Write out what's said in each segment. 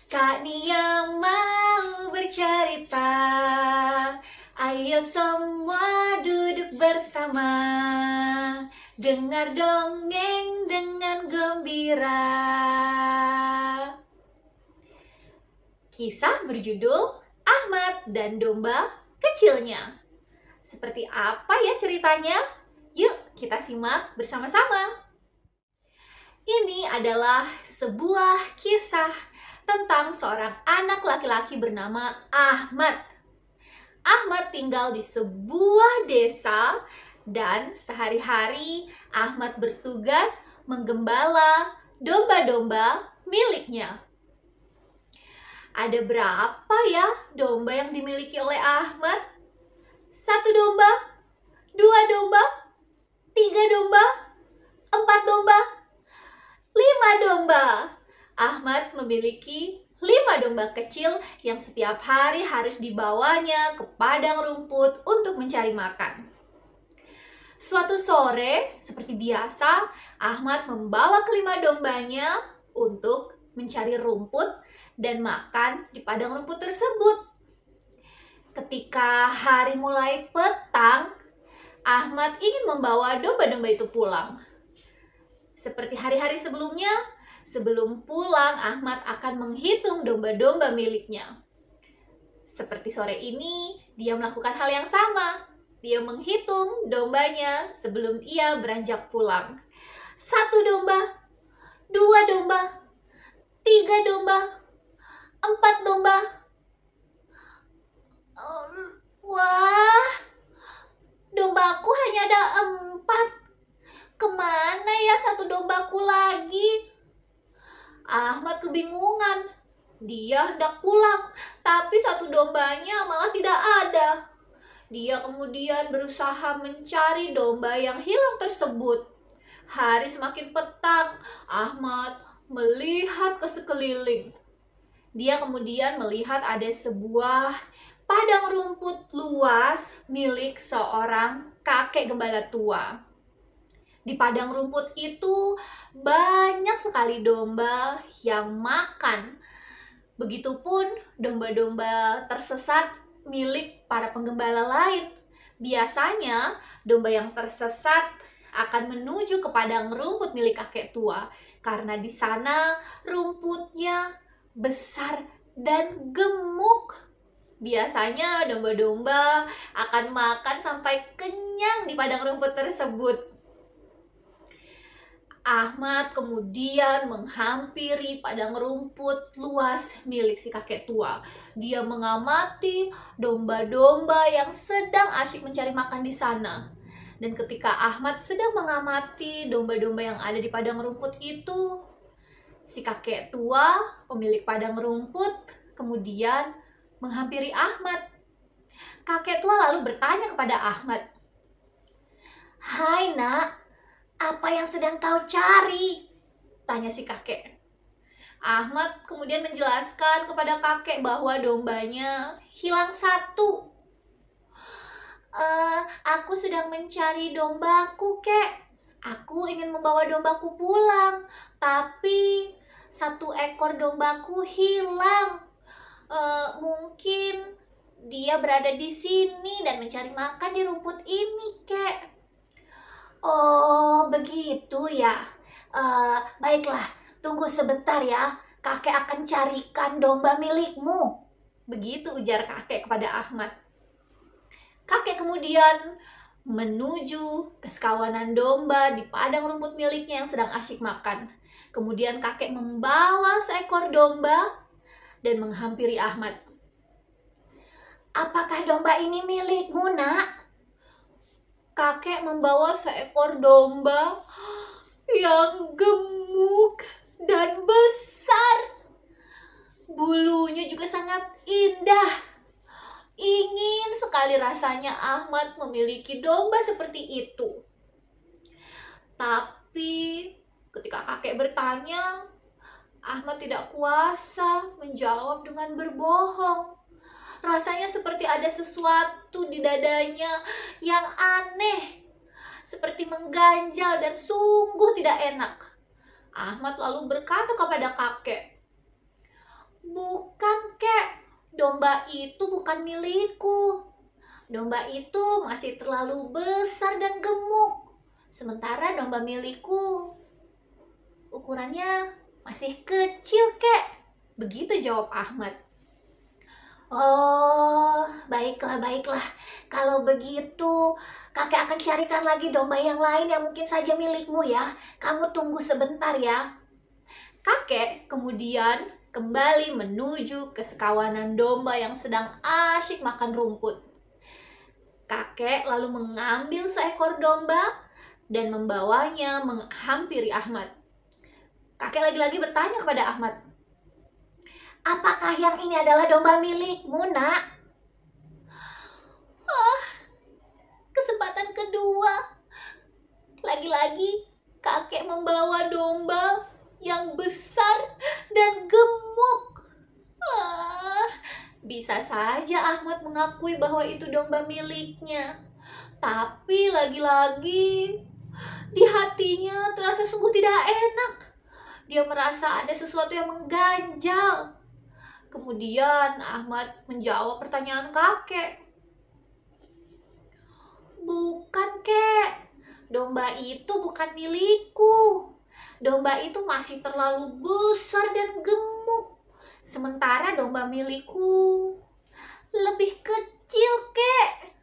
Kak Nia mau bercerita. Ayo semua duduk bersama, dengar dongeng dengan gembira. Kisah berjudul Ahmad dan Domba Kecilnya. Seperti apa ya ceritanya? Yuk kita simak bersama-sama. Ini adalah sebuah kisah tentang seorang anak laki-laki bernama Ahmad. Ahmad tinggal di sebuah desa dan sehari-hari Ahmad bertugas menggembala domba-domba miliknya. Ada berapa ya domba yang dimiliki oleh Ahmad? 1 domba, 2 domba, 3 domba, 4 domba, 5 domba. Ahmad memiliki 5 domba kecil yang setiap hari harus dibawanya ke padang rumput untuk mencari makan. Suatu sore, seperti biasa, Ahmad membawa ke-5 dombanya untuk mencari rumput dan makan di padang rumput tersebut. Ketika hari mulai petang, Ahmad ingin membawa domba-domba itu pulang. Seperti hari-hari sebelumnya, sebelum pulang, Ahmad akan menghitung domba-domba miliknya. Seperti sore ini, dia melakukan hal yang sama. Dia menghitung dombanya sebelum ia beranjak pulang. 1 domba, 2 domba, 3 domba, 4 domba. Wah, dombaku hanya ada 4. Kemana ya 1 dombaku lagi? Ahmad kebingungan. Dia hendak pulang, tapi 1 dombanya malah tidak ada. Dia kemudian berusaha mencari domba yang hilang tersebut. Hari semakin petang, Ahmad melihat ke sekeliling. Dia kemudian melihat ada sebuah padang rumput luas milik seorang kakek gembala tua. Di padang rumput itu banyak sekali domba yang makan. Begitupun domba-domba tersesat milik para penggembala lain. Biasanya domba yang tersesat akan menuju ke padang rumput milik kakek tua karena di sana rumputnya besar dan gemuk. Biasanya domba-domba akan makan sampai kenyang di padang rumput tersebut. Ahmad kemudian menghampiri padang rumput luas milik si kakek tua. Dia mengamati domba-domba yang sedang asyik mencari makan di sana. Dan ketika Ahmad sedang mengamati domba-domba yang ada di padang rumput itu, si kakek tua, pemilik padang rumput, kemudian menghampiri Ahmad. Kakek tua lalu bertanya kepada Ahmad, "Hai nak, apa yang sedang kau cari?" tanya si kakek. Ahmad kemudian menjelaskan kepada kakek bahwa dombanya hilang 1. Aku sedang mencari dombaku, kek. Aku ingin membawa dombaku pulang, tapi 1 ekor dombaku hilang. Mungkin dia berada di sini dan mencari makan di rumput ini, kek. Oh, begitu ya. Baiklah, tunggu sebentar ya. Kakek akan carikan domba milikmu. Begitu ujar kakek kepada Ahmad. Kakek kemudian menuju ke sekawanan domba di padang rumput miliknya yang sedang asyik makan. Kemudian kakek membawa seekor domba dan menghampiri Ahmad. "Apakah domba ini milikmu, nak?" Kakek membawa seekor domba yang gemuk dan besar. Bulunya juga sangat indah. Ingin sekali rasanya Ahmad memiliki domba seperti itu. Tapi ketika kakek bertanya, Ahmad tidak kuasa menjawab dengan berbohong. Rasanya seperti ada sesuatu di dadanya yang aneh, seperti mengganjal dan sungguh tidak enak. Ahmad lalu berkata kepada kakek, Bukan, kek. Domba itu bukan milikku. Domba itu masih terlalu besar dan gemuk. Sementara domba milikku ukurannya masih kecil, kek. Begitu jawab Ahmad. Oh, baiklah, baiklah. Kalau begitu, kakek akan carikan lagi domba yang lain yang mungkin saja milikmu ya. Kamu tunggu sebentar ya. Kakek kemudian kembali menuju ke sekawanan domba yang sedang asyik makan rumput. Kakek lalu mengambil seekor domba dan membawanya menghampiri Ahmad. Kakek lagi-lagi bertanya kepada Ahmad, apakah yang ini adalah domba milikmu, nak? Kesempatan kedua. Lagi-lagi kakek membawa domba yang besar dan gemuk. Bisa saja Ahmad mengakui bahwa itu domba miliknya. Tapi lagi-lagi di hatinya terasa sungguh tidak enak. Dia merasa ada sesuatu yang mengganjal. Kemudian Ahmad menjawab pertanyaan kakek. Bukan, kek. Domba itu bukan milikku. Domba itu masih terlalu besar dan gemuk. Sementara domba milikku lebih kecil, kek.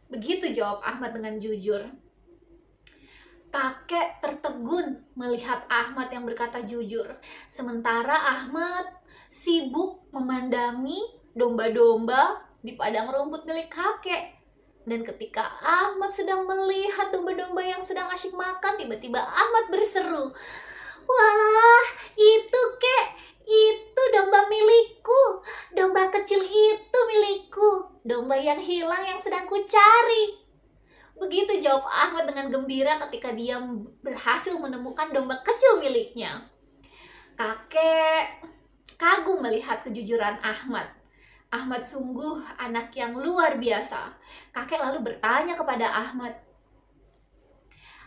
Begitu jawab Ahmad dengan jujur. Kakek tertegun melihat Ahmad yang berkata jujur. Sementara Ahmad sibuk memandangi domba-domba di padang rumput milik kakek. Dan ketika Ahmad sedang melihat domba-domba yang sedang asyik makan, tiba-tiba Ahmad berseru, wah, itu, kek, itu domba milikku. Domba kecil itu milikku. Domba yang hilang yang sedang kucari. Begitu jawab Ahmad dengan gembira ketika dia berhasil menemukan domba kecil miliknya. Kakek kagum melihat kejujuran Ahmad. Ahmad sungguh anak yang luar biasa. Kakek lalu bertanya kepada Ahmad,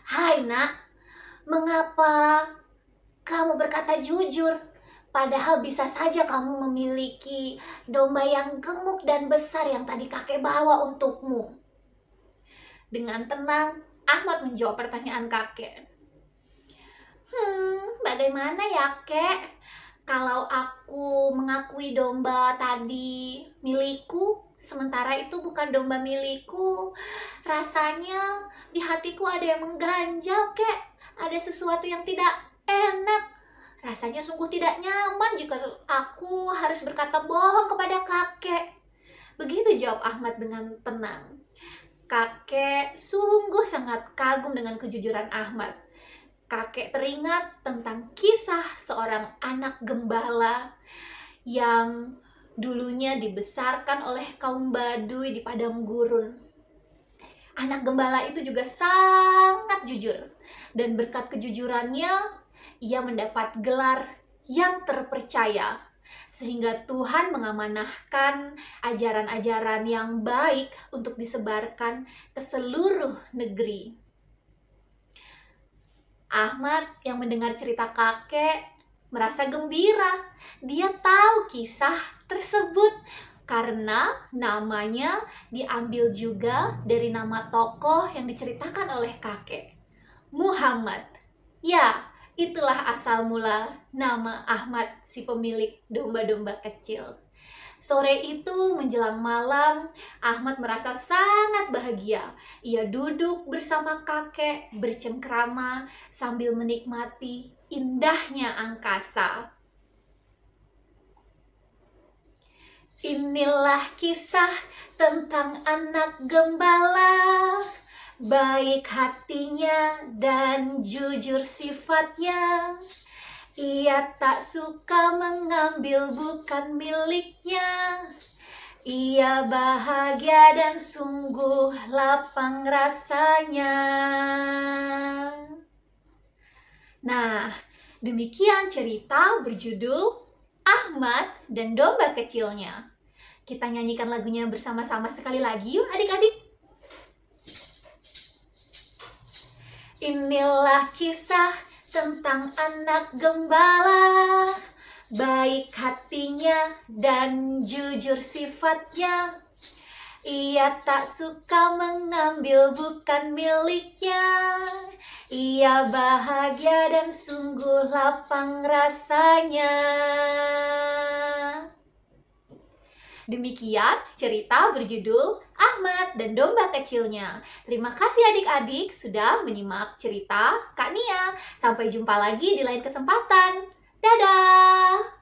hai nak, mengapa kamu berkata jujur? Padahal bisa saja kamu memiliki domba yang gemuk dan besar yang tadi kakek bawa untukmu. Dengan tenang, Ahmad menjawab pertanyaan kakek. Bagaimana ya, kek? Kalau aku mengakui domba tadi milikku, sementara itu bukan domba milikku, rasanya di hatiku ada yang mengganjal, kek. Ada sesuatu yang tidak enak. Rasanya sungguh tidak nyaman jika aku harus berkata bohong kepada kakek. Begitu jawab Ahmad dengan tenang. Kakek sungguh sangat kagum dengan kejujuran Ahmad. Kakek teringat tentang kisah seorang anak gembala yang dulunya dibesarkan oleh kaum Baduy di padang gurun. Anak gembala itu juga sangat jujur, dan berkat kejujurannya ia mendapat gelar yang terpercaya, sehingga Tuhan mengamanahkan ajaran-ajaran yang baik untuk disebarkan ke seluruh negeri. Ahmad yang mendengar cerita kakek merasa gembira. Dia tahu kisah tersebut karena namanya diambil juga dari nama tokoh yang diceritakan oleh kakek, Muhammad. Ya, itulah asal mula nama Ahmad, si pemilik domba-domba kecil. Sore itu menjelang malam, Ahmad merasa sangat bahagia. Ia duduk bersama kakek bercengkrama sambil menikmati indahnya angkasa. Inilah kisah tentang anak gembala, baik hatinya dan jujur sifatnya. Ia tak suka mengambil bukan miliknya. Ia bahagia dan sungguh lapang rasanya. Nah, demikian cerita berjudul Ahmad dan Domba Kecilnya. Kita nyanyikan lagunya bersama-sama sekali lagi yuk adik-adik. Inilah kisah tentang anak gembala, baik hatinya dan jujur sifatnya. Ia tak suka mengambil bukan miliknya. Ia bahagia dan sungguh lapang rasanya. Demikian cerita berjudul Ahmad dan Domba Kecilnya. Terima kasih adik-adik sudah menyimak cerita Kak Nia. Sampai jumpa lagi di lain kesempatan. Dadah!